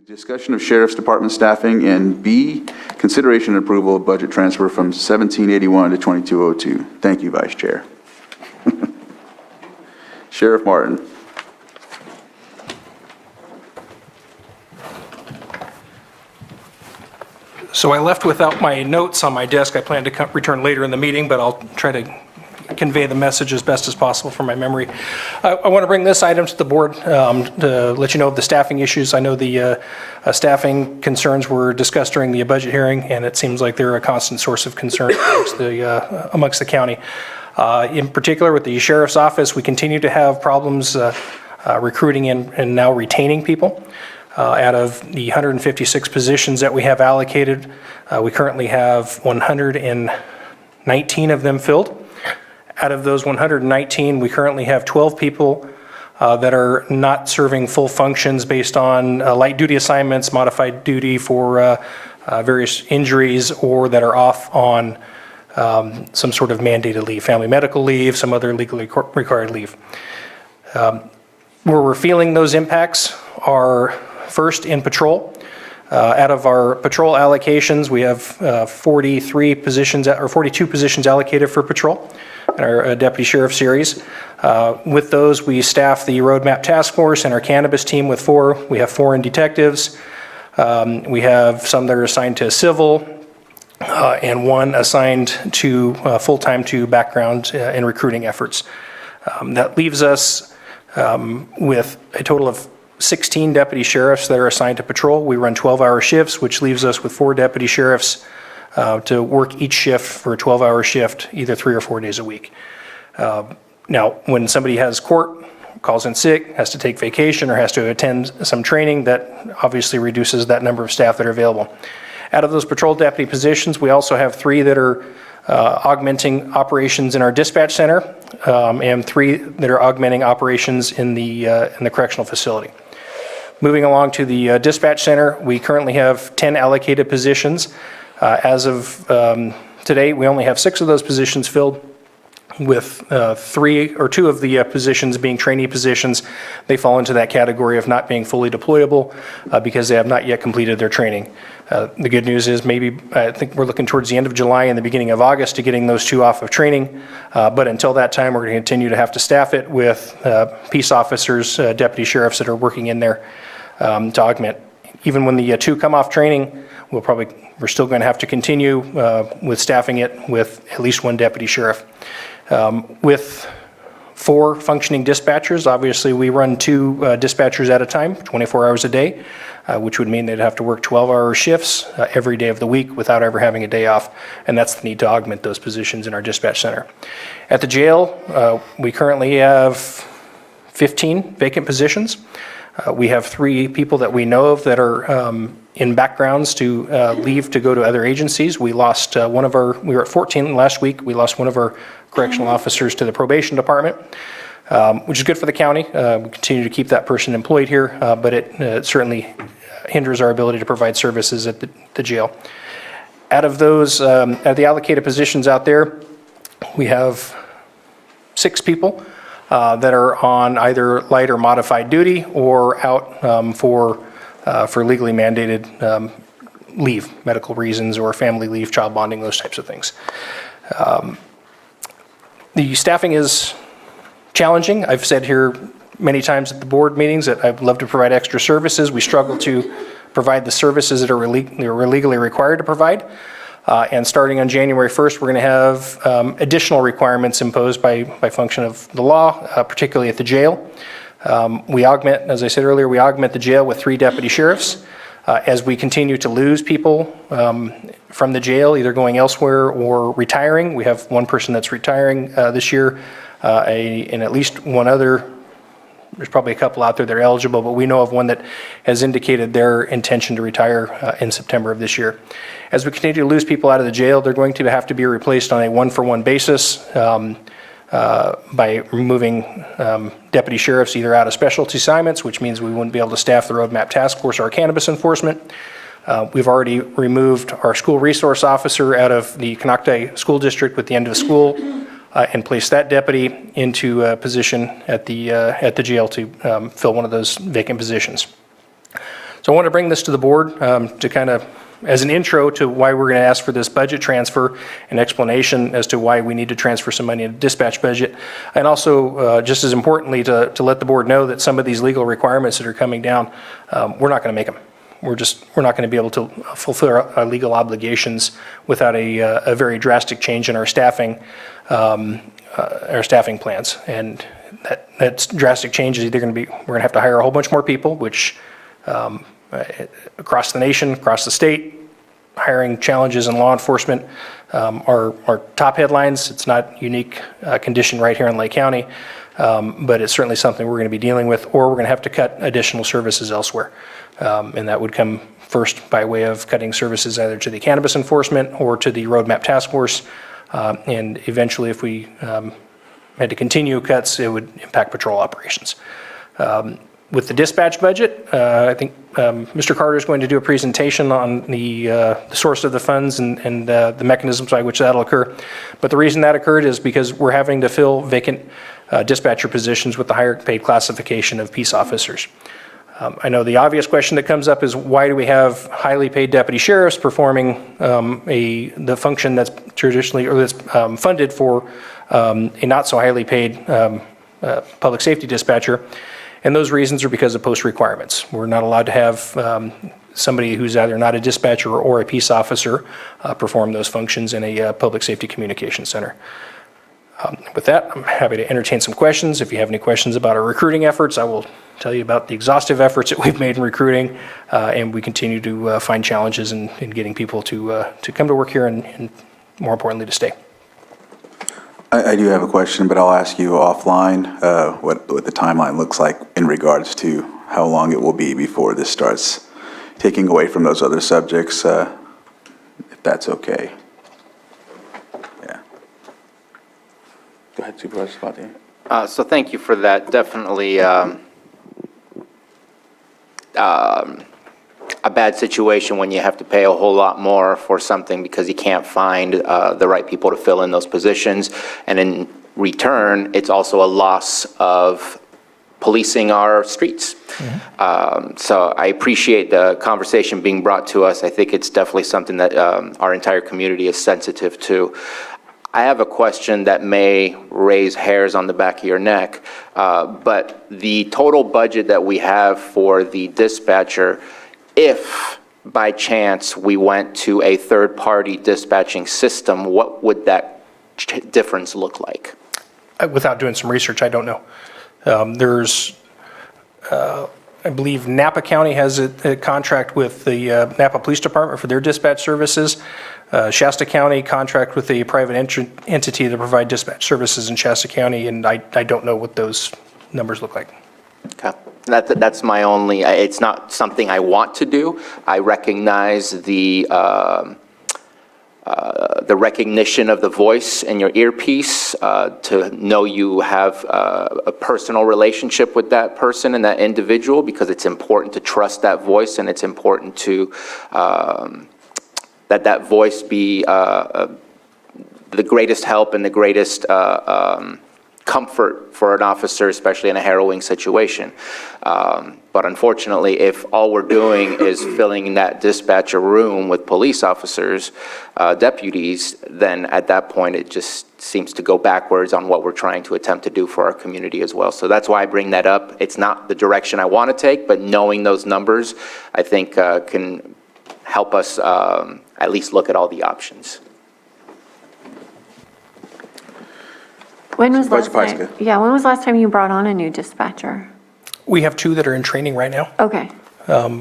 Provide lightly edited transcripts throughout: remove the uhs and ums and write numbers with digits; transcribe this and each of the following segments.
Discussion of Sheriff's Department staffing, and B, consideration and approval of budget transfer from 1781 to 2202. Thank you, Vice Chair. Sheriff Martin. So I left without my notes on my desk. I plan to return later in the meeting, but I'll try to convey the message as best as possible from my memory. I want to bring this item to the board to let you know of the staffing issues. I know the staffing concerns were discussed during the budget hearing, and it seems like they're a constant source of concern amongst the county. In particular, with the sheriff's office, we continue to have problems recruiting and now retaining people. Out of the 156 positions that we have allocated, we currently have 119 of them filled. Out of those 119, we currently have 12 people that are not serving full functions based on light duty assignments, modified duty for various injuries, or that are off on some sort of mandated leave, family medical leave, some other legally required leave. Where we're feeling those impacts are first in patrol. Out of our patrol allocations, we have 43 positions or 42 positions allocated for patrol in our deputy sheriff series. With those, we staff the roadmap task force and our cannabis team with 4. We have 4 in detectives. We have some that are assigned to civil, and 1 assigned to full-time to background and recruiting efforts. That leaves us with a total of 16 deputy sheriffs that are assigned to patrol. We run 12-hour shifts, which leaves us with 4 deputy sheriffs to work each shift for a 12-hour shift, either 3 or 4 days a week. Now, when somebody has court, calls in sick, has to take vacation, or has to attend some training, that obviously reduces that number of staff that are available. Out of those patrol deputy positions, we also have 3 that are augmenting operations in our dispatch center, and 3 that are augmenting operations in the correctional facility. Moving along to the dispatch center, we currently have 10 allocated positions. As of today, we only have 6 of those positions filled, with 3 or 2 of the positions being trainee positions. They fall into that category of not being fully deployable because they have not yet completed their training. The good news is I think we're looking towards the end of July and the beginning of August to getting those 2 off of training. But until that time, we're going to continue to have to staff it with peace officers, deputy sheriffs that are working in there to augment. Even when the 2 come off training, we're still going to have to continue with staffing it with at least 1 deputy sheriff. With 4 functioning dispatchers, obviously we run 2 dispatchers at a time, 24 hours a day, which would mean they'd have to work 12-hour shifts every day of the week without ever having a day off, and that's the need to augment those positions in our dispatch center. At the jail, we currently have 15 vacant positions. We have 3 people that we know of that are in backgrounds to leave to go to other agencies. We lost we were at 14 last week. We lost one of our correctional officers to the probation department, which is good for the county. We continue to keep that person employed here, but it certainly hinders our ability to provide services at the jail. Out of those, at the allocated positions out there, we have 6 people that are on either light or modified duty or out for legally mandated leave, medical reasons or family leave, child bonding, those types of things. The staffing is challenging. I've said here many times at the board meetings that I'd love to provide extra services. We struggle to provide the services that are legally required to provide. And starting on January 1st, we're going to have additional requirements imposed by function of the law, particularly at the jail. We augment, as I said earlier, we augment the jail with 3 deputy sheriffs. As we continue to lose people from the jail, either going elsewhere or retiring, we have 1 person that's retiring this year, and at least 1 other. There's probably a couple out there that are eligible, but we know of 1 that has indicated their intention to retire in September of this year. As we continue to lose people out of the jail, they're going to have to be replaced on a 1-for-1 basis by removing deputy sheriffs either out of specialty assignments, which means we wouldn't be able to staff the roadmap task force or our cannabis enforcement. We've already removed our school resource officer out of the Canocti School District with the end of the school and placed that deputy into a position at the jail to fill one of those vacant positions. So I want to bring this to the board to kind of, as an intro to why we're going to ask for this budget transfer, an explanation as to why we need to transfer some money in the dispatch budget, and also, just as importantly, to let the board know that some of these legal requirements that are coming down, we're not going to make them. We're not going to be able to fulfill our legal obligations without a very drastic change in our staffing plans. And that drastic change is either going to be, we're going to have to hire a whole bunch more people, which across the nation, across the state, hiring challenges in law enforcement are top headlines. It's not unique condition right here in Lake County, but it's certainly something we're going to be dealing with, or we're going to have to cut additional services elsewhere. And that would come first by way of cutting services either to the cannabis enforcement or to the roadmap task force. And eventually, if we had to continue cuts, it would impact patrol operations. With the dispatch budget, I think Mr. Carter is going to do a presentation on the source of the funds and the mechanisms by which that'll occur. But the reason that occurred is because we're having to fill vacant dispatcher positions with the higher paid classification of peace officers. I know the obvious question that comes up is why do we have highly paid deputy sheriffs performing the function that's traditionally, or that's funded for a not so highly paid public safety dispatcher? And those reasons are because of post requirements. We're not allowed to have somebody who's either not a dispatcher or a peace officer perform those functions in a public safety communication center. With that, I'm happy to entertain some questions. If you have any questions about our recruiting efforts, I will tell you about the exhaustive efforts that we've made in recruiting, and we continue to find challenges in getting people to come to work here and more importantly, to stay. I do have a question, but I'll ask you offline what the timeline looks like in regards to how long it will be before this starts taking away from those other subjects, if that's okay. Yeah. Go ahead, Supervisor Spatier. So thank you for that. Definitely a bad situation when you have to pay a whole lot more for something because you can't find the right people to fill in those positions. And in return, it's also a loss of policing our streets. Mm-hmm. So I appreciate the conversation being brought to us. I think it's definitely something that our entire community is sensitive to. I have a question that may raise hairs on the back of your neck, but the total budget that we have for the dispatcher, if by chance we went to a third-party dispatching system, what would that difference look like? Without doing some research, I don't know. I believe Napa County has a contract with the Napa Police Department for their dispatch services. Shasta County contract with a private entity to provide dispatch services in Shasta County, and I don't know what those numbers look like. Okay. That's my only, it's not something I want to do. I recognize the recognition of the voice in your earpiece, to know you have a personal relationship with that person and that individual, because it's important to trust that voice, and it's important to that voice be the greatest help and the greatest comfort for an officer, especially in a harrowing situation. But unfortunately, if all we're doing is filling that dispatcher room with police officers, deputies, then at that point it just seems to go backwards on what we're trying to attempt to do for our community as well. So that's why I bring that up. It's not the direction I want to take, but knowing those numbers, I think can help us at least look at all the options. When was last Supervisor time? Yeah, when was last time you brought on a new dispatcher? We have 2 that are in training right now. Okay.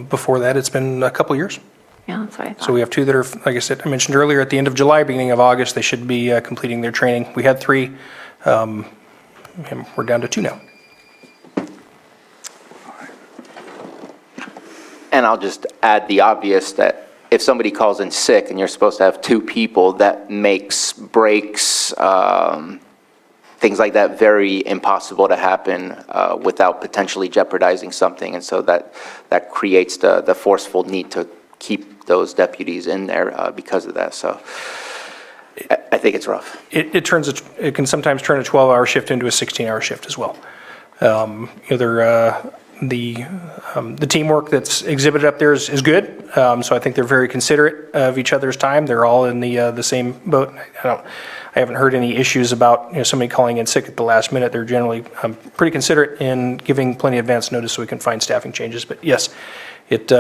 Before that, it's been a couple years. Yeah, that's what I thought. So we have 2 that are, like I said, I mentioned earlier, at the end of July, beginning of August, they should be completing their training. We had 3, and we're down to 2 now. And I'll just add the obvious that if somebody calls in sick and you're supposed to have 2 people, that breaks, things like that very impossible to happen without potentially jeopardizing something. And so that creates the forceful need to keep those deputies in there because of that. So I think it's rough. It can sometimes turn a 12-hour shift into a 16-hour shift as well. The teamwork that's exhibited up there is good. So I think they're very considerate of each other's time. They're all in the same boat. I haven't heard any issues about somebody calling in sick at the last minute. They're generally pretty considerate in giving plenty of advance notice so we can find staffing changes. But yes, it's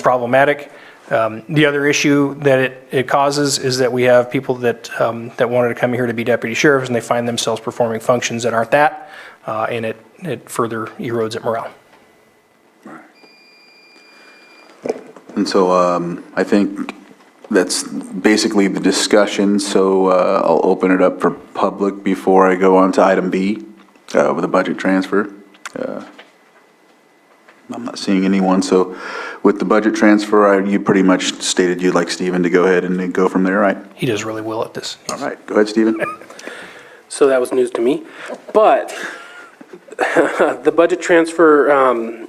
problematic. The other issue that it causes is that we have people that wanted to come here to be deputy sheriffs, and they find themselves performing functions that aren't that, and it further erodes at morale. And so I think that's basically the discussion, so I'll open it up for public before I go on to item B with the budget transfer. I'm not seeing anyone, so with the budget transfer, you pretty much stated you'd like Stephen to go ahead and go from there, right? He does really well at this. All right, go ahead, Stephen. So that was news to me. But the budget transfer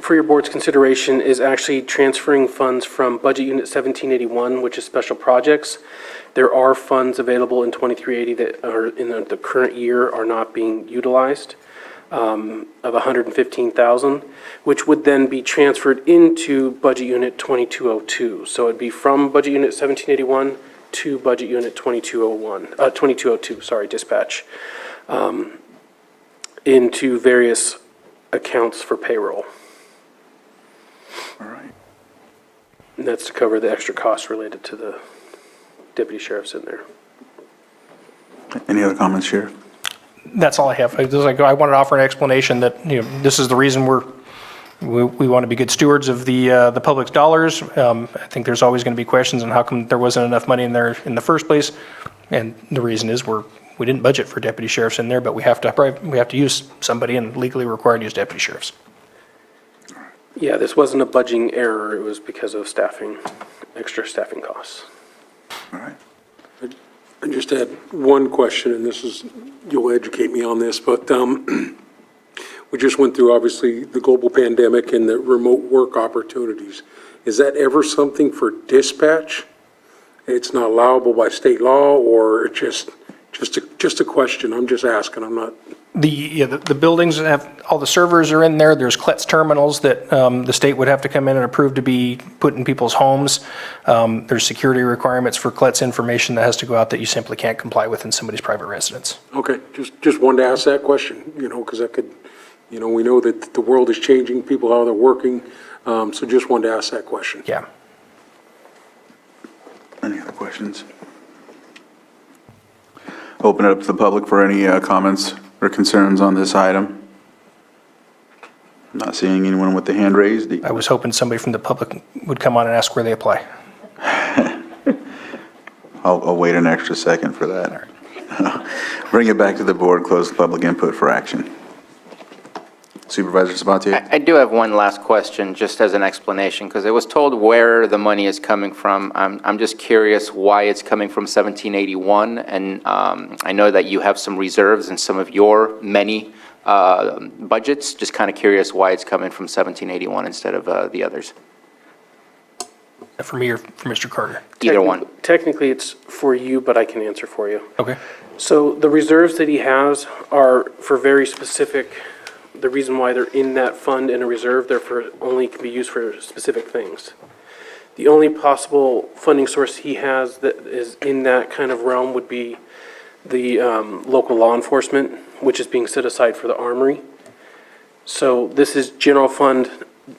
for your board's consideration is actually transferring funds from Budget Unit 1781, which is special projects. There are funds available in 2380 that are in the current year are not being utilized, of $115,000, which would then be transferred into Budget Unit 2202. So it'd be from Budget Unit 1781 to Budget Unit 2202, dispatch, into various accounts for payroll. All right. And that's to cover the extra costs related to the deputy sheriffs in there. Any other comments, Sheriff? That's all I have. I wanted to offer an explanation that, this is the reason we want to be good stewards of the public's dollars. I think there's always going to be questions on how come there wasn't enough money in there in the first place. And the reason is we didn't budget for deputy sheriffs in there, but we have to use somebody and legally required to use deputy sheriffs. Yeah, this wasn't a budgeting error. It was because of extra staffing costs. All right. I just had one question, and you'll educate me on this, but we just went through, obviously, the global pandemic and the remote work opportunities. Is that ever something for dispatch? It's not allowable by state law, or just a question? I'm just asking. I'm not. The buildings have, all the servers are in there. There's CLETS terminals that the state would have to come in and approve to be put in people's homes. There's security requirements for CLETS information that has to go out that you simply can't comply with in somebody's private residence. Okay, just wanted to ask that question, because that could, we know that the world is changing, people, how they're working, so just wanted to ask that question. Yeah. Any other questions? Open it up to the public for any comments or concerns on this item. Not seeing anyone with the hand raised. I was hoping somebody from the public would come on and ask where they apply. I'll wait an extra second for that. Bring it back to the board, close the public input for action. Supervisor Sabatier? I do have one last question, just as an explanation, because it was told where the money is coming from. I'm just curious why it's coming from 1781, and I know that you have some reserves in some of your many budgets. Just kind of curious why it's coming from 1781 instead of the others. For me or for Mr. Carter? Either one. Technically, it's for you, but I can answer for you. Okay. So the reserves that he has are for very specific. The reason why they're in that fund in a reserve, only can be used for specific things. The only possible funding source he has that is in that kind of realm would be the local law enforcement, which is being set aside for the armory. So this is general fund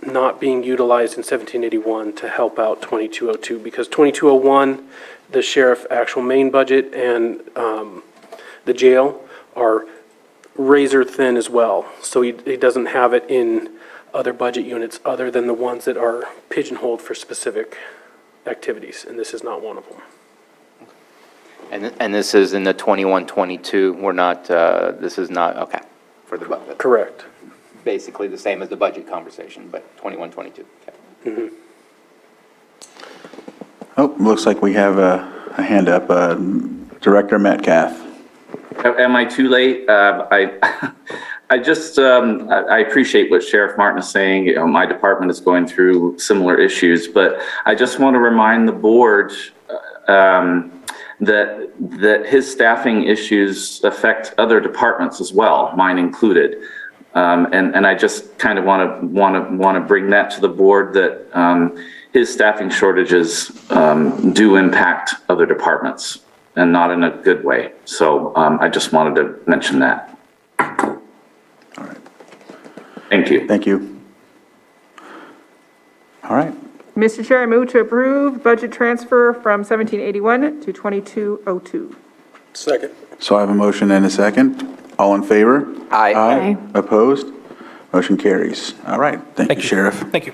not being utilized in 1781 to help out 2202, because 2201, the sheriff actual main budget and the jail are razor thin as well, so he doesn't have it in other budget units other than the ones that are pigeonholed for specific activities, and this is not one of them. And this is in the 21-22. We're not. This is not okay for the budget. Correct. Basically the same as the budget conversation, but 21-22. Okay. Mm-hmm. Oh, looks like we have a hand up. Director Metcalf. Am I too late? I just, I appreciate what Sheriff Martin is saying. My department is going through similar issues, but I just want to remind the board that his staffing issues affect other departments as well, mine included. And I just kind of want to bring that to the board that his staffing shortages do impact other departments and not in a good way. So I just wanted to mention that. All right. Thank you. Thank you. All right. Mr. Chair, I move to approve budget transfer from 1781 to 2202. Second. So I have a motion and a second. All in favor? Aye. Aye. Opposed? Motion carries. All right. Thank you, Sheriff. Thank you.